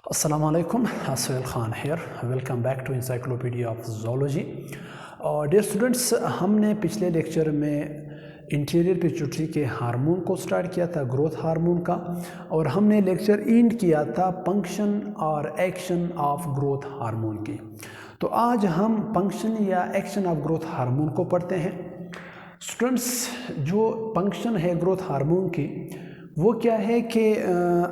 Assalamualaikum, Sohail Khan here. Welcome back to Encyclopedia of Zoology. और dear students, हमने पिछले lecture में interior pituitary के हार्मोन को स्टार्ट किया था, ग्रोथ हार्मोन का, और हमने लेक्चर एंड किया था फंक्शन और एक्शन ऑफ ग्रोथ हार्मोन की। तो आज हम फंक्शन या एक्शन ऑफ ग्रोथ हार्मोन को पढ़ते हैं। स्टूडेंट्स, जो फंक्शन है ग्रोथ हार्मोन की वो क्या है कि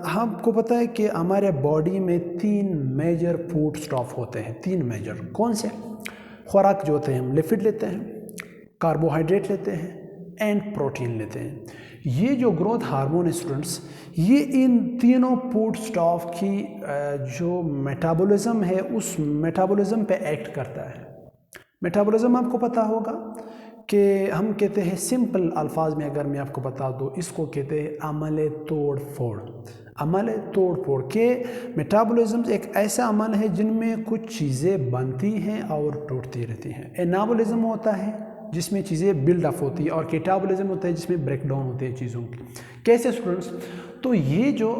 हमको पता है कि हमारे बॉडी में 3 मेजर फूड स्टॉप होते हैं। 3 मेजर कौन से? खुराक जो होते हैं, हम लिपिड लेते हैं, कार्बोहाइड्रेट लेते हैं एंड प्रोटीन लेते हैं। ये जो ग्रोथ हार्मोन है स्टूडेंट्स, ये इन तीनों फूड स्टॉप की जो मेटाबॉलिज्म है उस मेटाबॉलिज्म पे एक्ट करता है। मेटाबॉलिज्म आपको पता होगा कि हम कहते हैं, सिंपल अल्फाज में अगर मैं आपको बता दूँ, इसको कहते हैं अमल तोड़ फोड़। अमल तोड़ फोड़ के मेटाबॉलिज्म एक ऐसा अमल है जिनमें कुछ चीज़ें बनती हैं और टूटती रहती हैं। एनाबॉलिज्म होता है जिसमें चीज़ें बिल्डअप होती है, और कैटाबॉलिज्म होता है जिसमें ब्रेक डाउन होते हैं चीज़ों की। कैसे स्टूडेंट्स? तो ये जो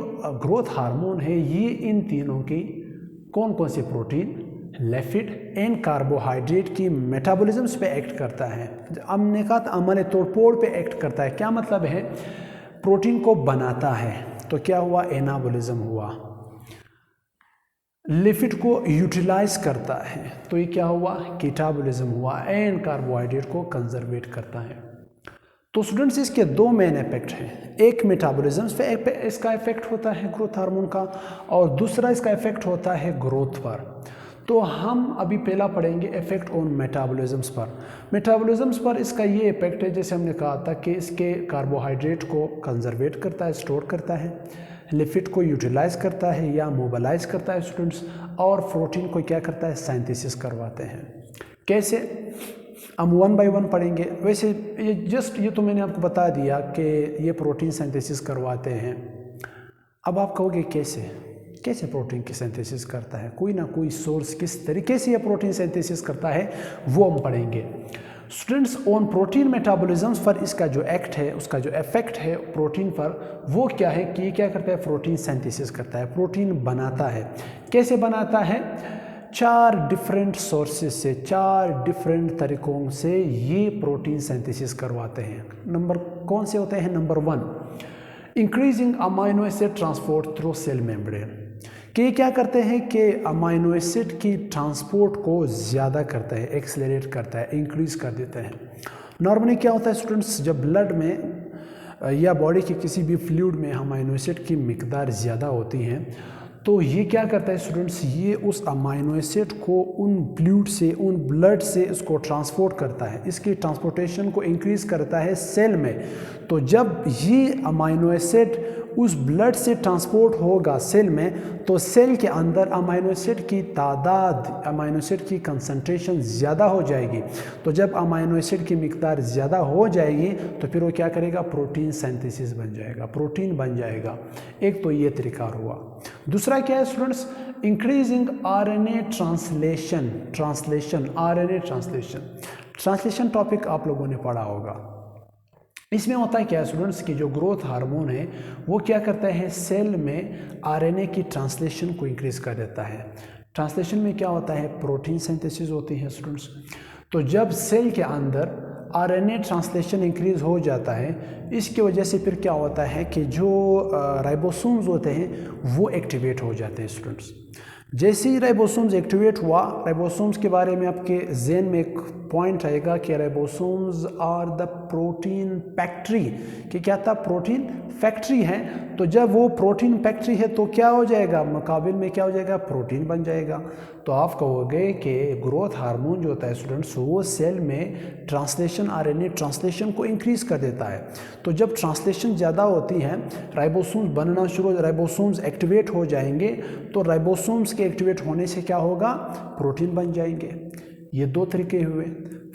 ग्रोथ हार्मोन है ये इन तीनों की कौन कौन से प्रोटीन, लिपिड एंड कार्बोहाइड्रेट की मेटाबॉलिज्म्स पे एक्ट करता है। हमने कहा था अमल तोड़फोड़ पे एक्ट करता है। क्या मतलब है? प्रोटीन को बनाता है तो क्या हुआ? एनाबॉलिज्म हुआ। लिपिड को यूटिलाइज करता है तो ये क्या हुआ? कैटाबॉलिज्म हुआ। एंड कार्बोहाइड्रेट को कंजर्वेट करता है। तो स्टूडेंट्स, इसके 2 मेन इफेक्ट हैं। एक मेटाबॉलिज्म पे इसका इफेक्ट होता है ग्रोथ हार्मोन का, और दूसरा इसका इफेक्ट होता है ग्रोथ पर। तो हम अभी पहला पढ़ेंगे इफेक्ट ऑन मेटाबॉलिज्म्स पर। मेटाबॉलिज्म्स पर इसका ये इफेक्ट है, जैसे हमने कहा था कि इसके कार्बोहाइड्रेट को कंजर्वेट करता है, स्टोर करता है, लिपिड को यूटिलाइज करता है या मोबिलाइज करता है स्टूडेंट्स, और प्रोटीन को क्या करता है? सिंथेसिस करवाते हैं। कैसे? हम 1 बाय 1 पढ़ेंगे। वैसे ये तो मैंने आपको बता दिया कि ये प्रोटीन सिंथेसिस करवाते हैं। अब आप कहोगे कैसे प्रोटीन की सिंथेसिस करता है? कोई ना कोई सोर्स, किस तरीके से ये प्रोटीन सिंथेसिस करता है वो हम पढ़ेंगे। स्टूडेंट्स, ऑन प्रोटीन मेटाबॉलिज्म्स पर इसका जो एक्ट है, उसका जो इफेक्ट है प्रोटीन पर, वो क्या है कि ये क्या करता है? प्रोटीन सिंथेसिस करता है, प्रोटीन बनाता है। कैसे बनाता है? 4 डिफरेंट सोर्सेज से, 4 डिफरेंट तरीकों से ये प्रोटीन सिंथेसिस करवाते हैं। नंबर कौन से होते हैं? Number 1, increasing amino acid transport through cell membrane. कि क्या करते हैं कि अमाइनो एसिड की ट्रांसपोर्ट को ज़्यादा करता है, एक्सेलरेट करता है, इंक्रीज कर देता है। नॉर्मली क्या होता है स्टूडेंट्स, जब ब्लड में या बॉडी के किसी भी फ्लूइड में अमाइनो एसिड की मिकदार ज़्यादा होती है, तो ये क्या करता है स्टूडेंट्स, ये उस अमाइनो एसिड को उन फ्लूइड से, उन ब्लड से इसको ट्रांसपोर्ट करता है, इसकी ट्रांसपोर्टेशन को इंक्रीज करता है सेल में। तो जब ये अमाइनो एसिड उस ब्लड से ट्रांसपोर्ट होगा सेल में, तो सेल के अंदर अमाइनो एसिड की तादाद, अमाइनो एसिड की कंसंट्रेशन ज़्यादा हो जाएगी। तो जब अमाइनो एसिड की मिकदार ज़्यादा हो जाएगी तो फिर वो क्या करेगा? प्रोटीन सिंथेसिस बन जाएगा, प्रोटीन बन जाएगा। एक तो ये तरीका हुआ। दूसरा क्या है students? Increasing RNA translation. RNA translation topic आप लोगों ने पढ़ा होगा। इसमें होता है क्या स्टूडेंट्स कि जो ग्रोथ हार्मोन है वो क्या करता है? सेल में आरएनए की ट्रांसलेशन को इंक्रीज कर देता है। ट्रांसलेशन में क्या होता है? प्रोटीन सिंथेसिस होती है स्टूडेंट्स। तो जब सेल के अंदर आरएनए ट्रांसलेशन इंक्रीज हो जाता है, इसकी वजह से फिर क्या होता है कि जो राइबोसोम्स होते हैं वो एक्टिवेट हो जाते हैं स्टूडेंट्स। जैसे ही राइबोसोम्स एक्टिवेट हुआ, राइबोसोम्स के बारे में आपके ज़हन में एक पॉइंट आएगा कि ribosomes are the protein factory. कि क्या था? प्रोटीन फैक्ट्री है। तो जब वो प्रोटीन फैक्ट्री है तो क्या हो जाएगा? मुकाबिल में क्या हो जाएगा? प्रोटीन बन जाएगा। तो आप कहोगे कि ग्रोथ हार्मोन जो होता है स्टूडेंट्स, वो सेल में ट्रांसलेशन, आरएनए ट्रांसलेशन को इंक्रीज कर देता है। तो जब ट्रांसलेशन ज़्यादा होती है, राइबोसोम्स बनना शुरू, राइबोसोम्स एक्टिवेट हो जाएंगे, तो राइबोसोम्स के एक्टिवेट होने से क्या होगा? प्रोटीन बन जाएंगे। ये 2 तरीके हुए।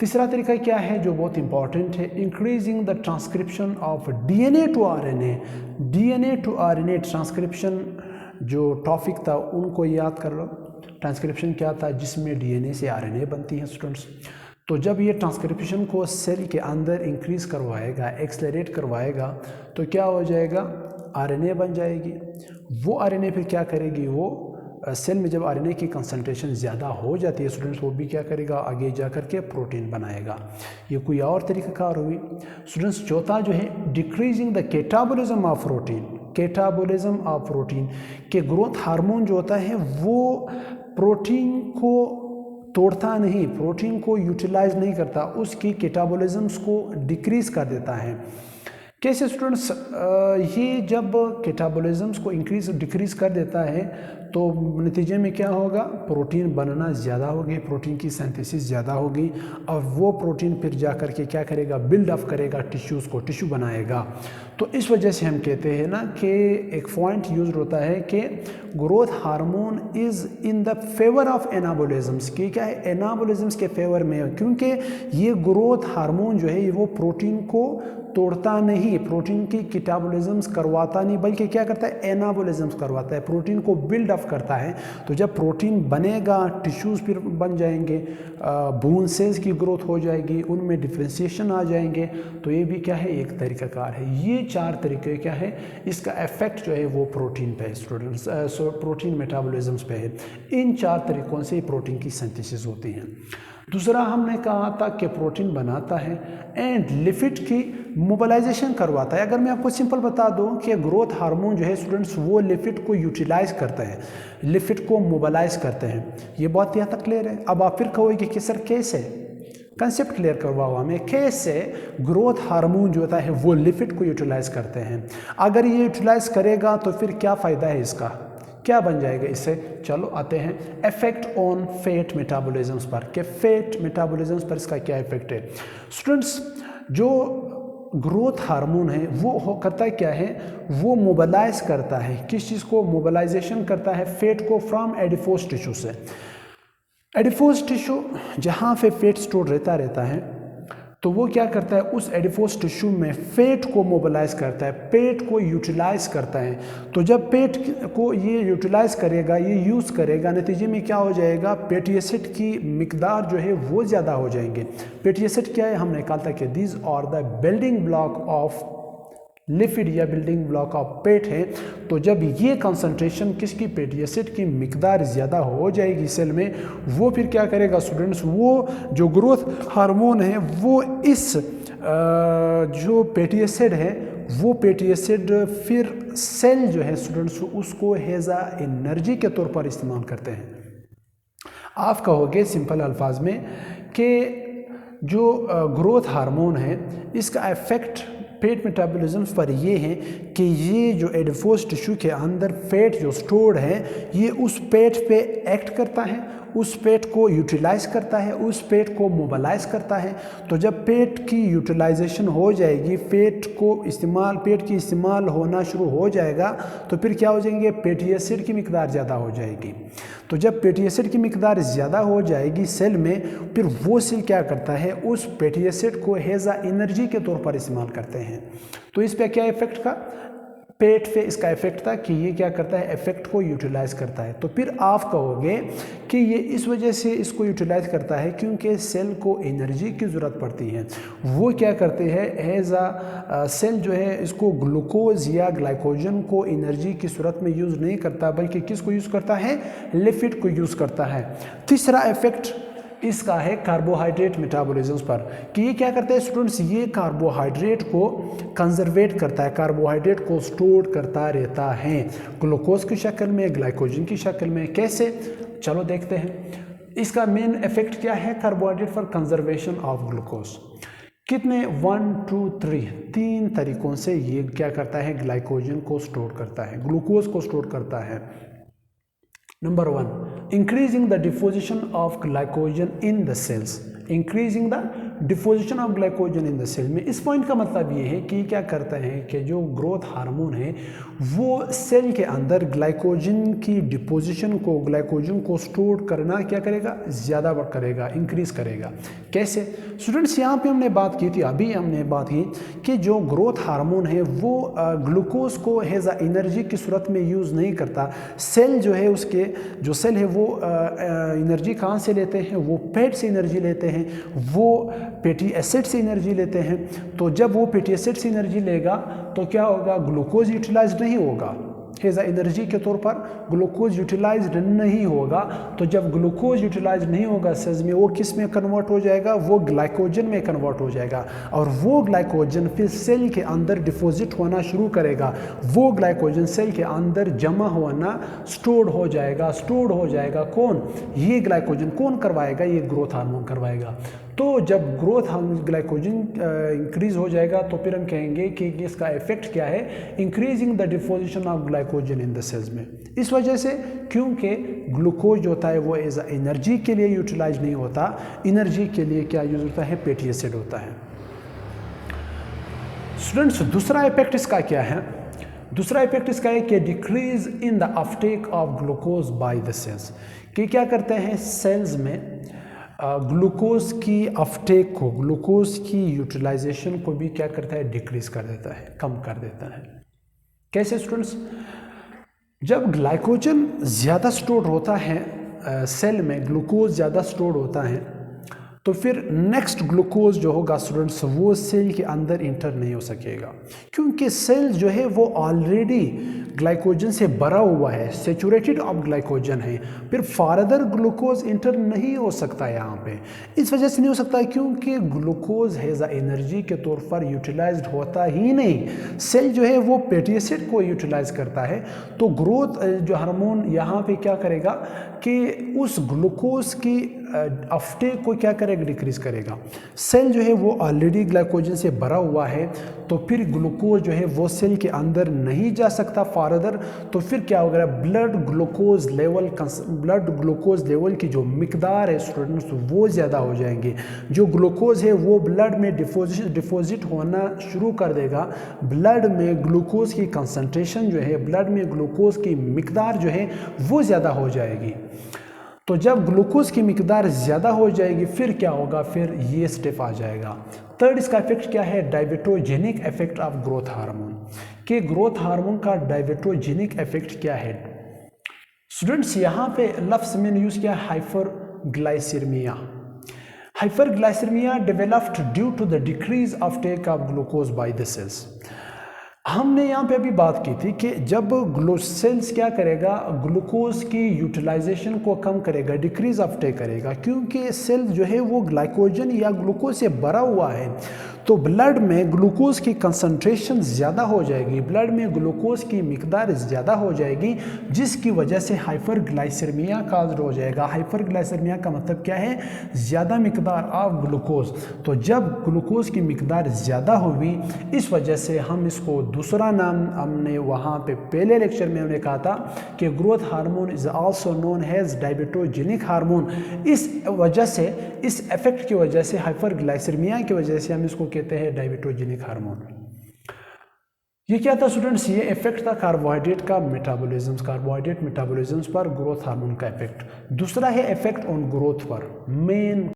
तीसरा तरीका क्या है जो बहुत इंपॉर्टेंट है? Increasing the transcription of DNA to RNA. DNA to RNA transcription जो टॉपिक था उनको याद कर लो। ट्रांसक्रिप्शन क्या था? जिसमें डीएनए से आरएनए बनती है स्टूडेंट्स। तो जब ये ट्रांसक्रिप्शन को सेल के अंदर इंक्रीज करवाएगा, एक्सेलरेट करवाएगा, तो क्या हो जाएगा? आरएनए बन जाएगी। वो आरएनए फिर क्या करेगी? वो सेल में जब आरएनए की कंसंट्रेशन ज़्यादा हो जाती है स्टूडेंट्स, वो भी क्या करेगा, आगे जा कर के प्रोटीन बनाएगा। ये कोई और तरीक़ाकार हुई। स्टूडेंट्स चौथा जो है decreasing the catabolism of protein. Catabolism of protein के ग्रोथ हार्मोन जो होता है वो प्रोटीन को तोड़ता नहीं, प्रोटीन को यूटिलाइज नहीं करता, उसकी कैटाबॉलिज्म्स को डिक्रीज कर देता है। कैसे स्टूडेंट्स, ये जब कैटाबॉलिज्म्स को डिक्रीज कर देता है तो नतीजे में क्या होगा, प्रोटीन बनना ज़्यादा होगी, प्रोटीन की सिंथेसिस ज़्यादा होगी और वो प्रोटीन फिर जा कर के क्या करेगा, बिल्ड अप करेगा टिश्यूज़ को, टिश्यू बनाएगा। तो इस वजह से हम कहते हैं ना कि एक पॉइंट यूज होता है कि growth hormone is in the favour of anabolisms, कि क्या है, एनाबोलिज्म्स के फेवर में है, क्योंकि ये ग्रोथ हार्मोन जो है वो प्रोटीन को तोड़ता नहीं, प्रोटीन की कैटाबॉलिज्म्स करवाता नहीं, बल्कि क्या करता है, एनाबॉलिज्म्स करवाता है, प्रोटीन को बिल्ड अप करता है। तो जब प्रोटीन बनेगा टिश्यूज़ फिर बन जाएंगे, बोन सेल्स की ग्रोथ हो जाएगी, उनमें डिफ्रेंशिएशन आ जाएंगे। तो ये भी क्या है, एक तरीक़ाकार है। ये 4 तरीके क्या है, इसका इफेक्ट जो है वो प्रोटीन पे है स्टूडेंट्स, प्रोटीन मेटाबॉलिज्म्स पे है। इन 4 तरीक़ों से प्रोटीन की सिंथेसिस होती है। दूसरा हमने कहा था कि प्रोटीन बनाता है एंड लिपिड की मोबिलाइजेशन करवाता है। अगर मैं आपको सिंपल बता दूं कि ग्रोथ हार्मोन जो है स्टूडेंट्स वो लिपिड को यूटिलाइज करता है, लिपिड को मोबिलाइज करते हैं। ये बात यहाँ तक क्लियर है। अब आप फिर कहोगे कि सर कैसे, कंसेप्ट क्लियर करवाओ हमें, कैसे ग्रोथ हार्मोन जो होता है वो लिपिड को यूटिलाइज करते हैं। अगर ये यूटिलाइज करेगा तो फिर क्या फ़ायदा है इसका, क्या बन जाएगा इससे। चलो आते हैं इफेक्ट ऑन फैट मेटाबॉलिज्म्स पर, कि फैट मेटाबॉलिज्म्स पर इसका क्या इफेक्ट है। स्टूडेंट्स जो ग्रोथ हार्मोन है वो करता है क्या है, वो मोबिलाइज करता है, किस चीज़ को, मोबिलाइजेशन करता है फैट को फ्रॉम एडिपोज टिश्यू से। एडिपोज टिश्यू जहाँ पे फैट स्टोर रहता है तो वो क्या करता है, उस एडिपोज टिश्यू में फैट को मोबिलाइज करता है, पेट को यूटिलाइज करता है। तो जब पेट को ये यूटिलाइज करेगा, ये यूज़ करेगा, नतीजे में क्या हो जाएगा, फैटी एसिड की मिकदार जो है वो ज़्यादा हो जाएंगे। फैटी एसिड क्या है, हमने कहा था कि these are the building block of lipid या बिल्डिंग ब्लॉक ऑफ पेट है। तो जब ये कंसंट्रेशन किसकी, फैटी एसिड की मिकदार ज़्यादा हो जाएगी सेल में, वो फिर क्या करेगा स्टूडेंट्स, वो जो ग्रोथ हार्मोन है वो इस जो फैटी एसिड है वो फैटी एसिड फिर सेल जो है स्टूडेंट्स उसको एज अ एनर्जी के तौर पर इस्तेमाल करते हैं। आप कहोगे सिंपल अल्फाज में कि जो ग्रोथ हार्मोन है इसका इफेक्ट फैट मेटाबॉलिज्म्स पर ये है कि ये जो एडिपोज टिश्यू के अंदर फैट जो स्टोर्ड है ये उस फैट पे एक्ट करता है, उस फैट को यूटिलाइज करता है, उस फैट को मोबिलाइज करता है। तो जब फैट की यूटिलाइजेशन हो जाएगी, फैट की इस्तेमाल होना शुरू हो जाएगा तो फिर क्या हो जाएंगे, फैटी एसिड की मिकदार ज़्यादा हो जाएगी। तो जब फैटी एसिड की मिकदार ज़्यादा हो जाएगी सेल में, फिर वो सेल क्या करता है, उस फैटी एसिड को एज अ एनर्जी के तौर पर इस्तेमाल करते हैं। तो इस पर क्या इफेक्ट का, पेट पे इसका इफेक्ट था कि ये क्या करता है, इफेक्ट को यूटिलाइज करता है। तो फिर आप कहोगे कि ये इस वजह से इसको यूटिलाइज करता है क्योंकि सेल को एनर्जी की ज़रूरत पड़ती है। वो क्या करते हैं, एज अ सेल जो है इसको ग्लूकोज या ग्लाइकोजन को एनर्जी की सूरत में यूज़ नहीं करता, बल्कि किसको यूज़ करता है, लिपिड को यूज़ करता है। तीसरा इफेक्ट इसका है कार्बोहाइड्रेट मेटाबॉलिज्म्स पर, कि ये क्या करता है स्टूडेंट्स, ये कार्बोहाइड्रेट को कंजर्वेट करता है, कार्बोहाइड्रेट को स्टोर करता रहता है ग्लूकोज की शक्ल में, ग्लाइकोजन की शक्ल में। कैसे, चलो देखते हैं। इसका मेन इफेक्ट क्या है कार्बोहाइड्रेट पर, कंजर्वेशन ऑफ ग्लूकोज। कितने, 1 2 3 तीन तरीकों से ये क्या करता है, ग्लाइकोजन को स्टोर करता है, ग्लूकोज को स्टोर करता है। Number 1, increasing the deposition of glycogen in the cells, increasing the deposition of glycogen in the cell में इस पॉइंट का मतलब ये है कि क्या करता है कि जो ग्रोथ हार्मोन है वो सेल के अंदर ग्लाइकोजन की डिपोजिशन को, ग्लाइकोजन को स्टोर करना क्या करेगा, ज़्यादा करेगा, इंक्रीज करेगा। कैसे स्टूडेंट्स, यहाँ पे हमने बात की थी, अभी हमने बात की कि जो ग्रोथ हार्मोन है वो ग्लूकोज को एज अ एनर्जी की सूरत में यूज़ नहीं करता। सेल जो है उसके जो सेल है वो एनर्जी कहाँ से लेते हैं, वो फैट से एनर्जी लेते हैं, वो फैटी एसिड से एनर्जी लेते हैं। तो जब वो फैटी एसिड से एनर्जी लेगा तो क्या होगा, ग्लूकोज यूटिलाइज नहीं होगा, एज अ एनर्जी के तौर पर ग्लूकोज यूटिलाइज नहीं होगा, तो जब ग्लूकोज यूटिलाइज नहीं होगा सेल्स में, वो किस में कन्वर्ट हो जाएगा, वो ग्लाइकोजन में कन्वर्ट हो जाएगा, और वो ग्लाइकोजन फिर सेल के अंदर डिपॉजिट होना शुरू करेगा। वो ग्लाइकोजन सेल के अंदर जमा होना स्टोर्ड हो जाएगा। कौन? ये ग्लाइकोजन कौन करवाएगा? ये ग्रोथ हार्मोन करवाएगा। तो जब ग्रोथ ग्लाइकोजन इंक्रीज हो जाएगा तो फिर हम कहेंगे कि इसका इफेक्ट क्या है, increasing the deposition of glycogen in the cells में। इस वजह से, क्योंकि ग्लूकोज होता है वो एज एनर्जी के लिए यूटिलाइज नहीं होता, एनर्जी के लिए क्या यूज होता है, फैटी एसिड होता है। स्टूडेंट्स, दूसरा इफेक्ट इसका क्या है? दूसरा इफेक्ट इसका है कि decrease in the uptake of glucose by the cells, कि क्या करते हैं सेल्स में ग्लूकोज की अपटेक को, ग्लूकोज की यूटिलाइजेशन को भी क्या करता है, डिक्रीज कर देता है, कम कर देता है। कैसे स्टूडेंट्स? जब ग्लाइकोजन ज़्यादा स्टोर होता है सेल में, ग्लूकोज ज़्यादा स्टोर होता है, तो फिर नेक्स्ट ग्लूकोज जो होगा स्टूडेंट्स वो सेल के अंदर इंटर नहीं हो सकेगा, क्योंकि सेल जो है वो ऑलरेडी ग्लाइकोजन से भरा हुआ है, सेचुरेटेड ऑफ ग्लाइकोजन है, फिर फर्दर ग्लूकोज इंटर नहीं हो सकता है यहाँ पे। इस वजह से नहीं हो सकता है क्योंकि ग्लूकोज एज एनर्जी के तौर पर यूटिलाइज्ड होता ही नहीं। सेल जो है वो फैटी एसिड को यूटिलाइज करता है, तो ग्रोथ जो हार्मोन यहाँ पे क्या करेगा कि उस ग्लूकोज की अपटेक को क्या करेगा, डिक्रीज करेगा। सेल जो है वो ऑलरेडी ग्लाइकोजन से भरा हुआ है, तो फिर ग्लूकोज जो है वो सेल के अंदर नहीं जा सकता फर्दर, तो फिर क्या होगा, ब्लड ग्लूकोज लेवल की जो मिकदार है स्टूडेंट्स वो ज़्यादा हो जाएंगे। जो ग्लूकोज है वो ब्लड में डिपॉजिट होना शुरू कर देगा। ब्लड में ग्लूकोज की कंसंट्रेशन जो है, ब्लड में ग्लूकोज की मिकदार जो है वो ज़्यादा हो जाएगी। तो जब ग्लूकोज की मिकदार ज़्यादा हो जाएगी फिर क्या होगा, फिर ये स्टेप आ जाएगा। थर्ड इसका इफेक्ट क्या है, डायबेटोजेनिक इफेक्ट ऑफ ग्रोथ हार्मोन, कि ग्रोथ हार्मोन का डायबेटोजेनिक इफेक्ट क्या है। स्टूडेंट्स, यहाँ पे लफ्ज़ मैंने यूज़ किया hyperglycaemia. Hyperglycaemia developed due to the decrease of take of glucose by the cells. हमने यहाँ पे अभी बात की थी कि जब सेल्स क्या करेगा, ग्लूकोज की यूटिलाइजेशन को कम करेगा, डिक्रीज ऑफ टेक करेगा, क्योंकि सेल जो है वो ग्लाइकोजन या ग्लूकोज से भरा हुआ है, तो ब्लड में ग्लूकोज की कंसंट्रेशन ज़्यादा हो जाएगी, ब्लड में ग्लूकोज की मिकदार ज़्यादा हो जाएगी, जिसकी वजह से हाइपरग्लाइसीमिया काज हो जाएगा। हाइपरग्लाइसीमिया का मतलब क्या है, ज़्यादा मिकदार ऑफ ग्लूकोज। तो जब ग्लूकोज की मिकदार ज़्यादा होगी, इस वजह से हम इसको दूसरा नाम हमने वहाँ पे पहले लेक्चर में हमने कहा था कि growth hormone is also known as diabetogenic hormone. इस वजह से, इस इफेक्ट की वजह से, हाइपरग्लाइसीमिया की वजह से हम इसको कहते हैं डायबेटोजेनिक हार्मोन। ये क्या था स्टूडेंट्स, ये इफेक्ट था कार्बोहाइड्रेट का मेटाबॉलिज्म, कार्बोहाइड्रेट मेटाबॉलिज्म पर ग्रोथ हार्मोन का इफेक्ट। दूसरा है इफेक्ट ऑन ग्रोथ पर, मेन